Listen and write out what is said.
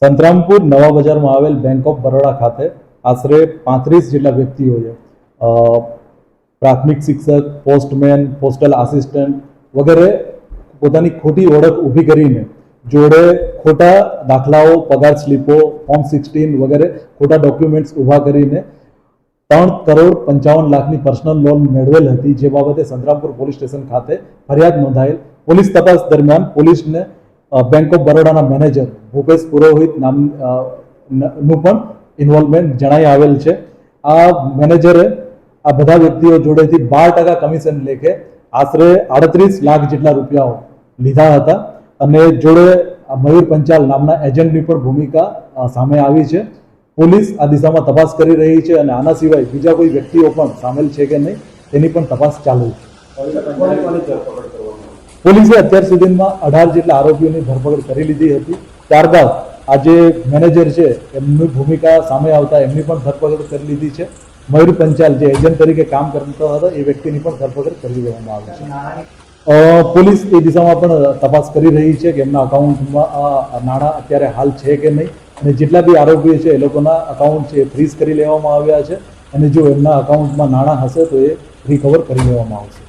સંતરામપુર નવા બજારમાં આવેલ બેંક ઓફ બરોડા ખાતે આશરે 35 જેટલા વ્યક્તિઓએ પ્રાથમિક શિક્ષક, પોસ્ટમેન, પોસ્ટલ આસિસ્ટન્ટ વગેરે પોતાની ખોટી ઓળખ ઊભી કરીને જોડે ખોટા દાખલાઓ, પગાર સ્લીપો, ફોર્મ 16 વગેરે ખોટા ડોક્યુમેન્ટ્સ ઊભા કરીને 3,55,00,000ની પર્સનલ લોન મેળવેલ હતી, જે બાબતે સંતરામપુર પોલીસ સ્ટેશન ખાતે ફરિયાદ નોંધાયેલ. પોલીસ તપાસ દરમિયાન પોલીસને બેંક ઓફ બરોડાના મેનેજર ભૂપેશ પુરોહિત નું પણ ઇન્વોલ્વમેન્ટ જણાઈ આવેલ છે. આ મેનેજરે આ બધા વ્યક્તિઓ જોડેથી 12% કમિશન લેખે આશરે 38 લાખ જેટલા રૂપિયાઓ લીધા હતા અને જોડે મયુર પંચાલ નામના એજન્ટની પણ ભૂમિકા સામે આવી છે. પોલીસ આ દિશામાં તપાસ કરી રહી છે અને આના સિવાય બીજા કોઈ વ્યક્તિઓ પણ સામેલ છે કે નહીં તેની પણ તપાસ ચાલુ છે. પોલીસે અત્યાર સુધીમાં 18 જેટલા આરોપીઓની ધરપકડ કરી લીધી હતી. ત્યારબાદ આ જે મેનેજર છે એમની ભૂમિકા સામે આવતા એમની પણ ધરપકડ કરી લીધી છે. મયુર પંચાલ જે એજન્ટ તરીકે કામ કરતો હતો એ વ્યક્તિની પણ ધરપકડ કરી દેવામાં આવી છે. પોલીસ એ દિશામાં પણ તપાસ કરી રહી છે કે એમના અકાઉન્ટમાં નાણાં અત્યારે હાલ છે કે નહીં, અને જેટલા બી આરોપીઓ છે એ લોકોના અકાઉન્ટ છે એ ફ્રીઝ કરી લેવામાં આવ્યા છે અને જો એમના અકાઉન્ટમાં નાણાં હશે તો એ રિકવર કરી લેવામાં આવશે.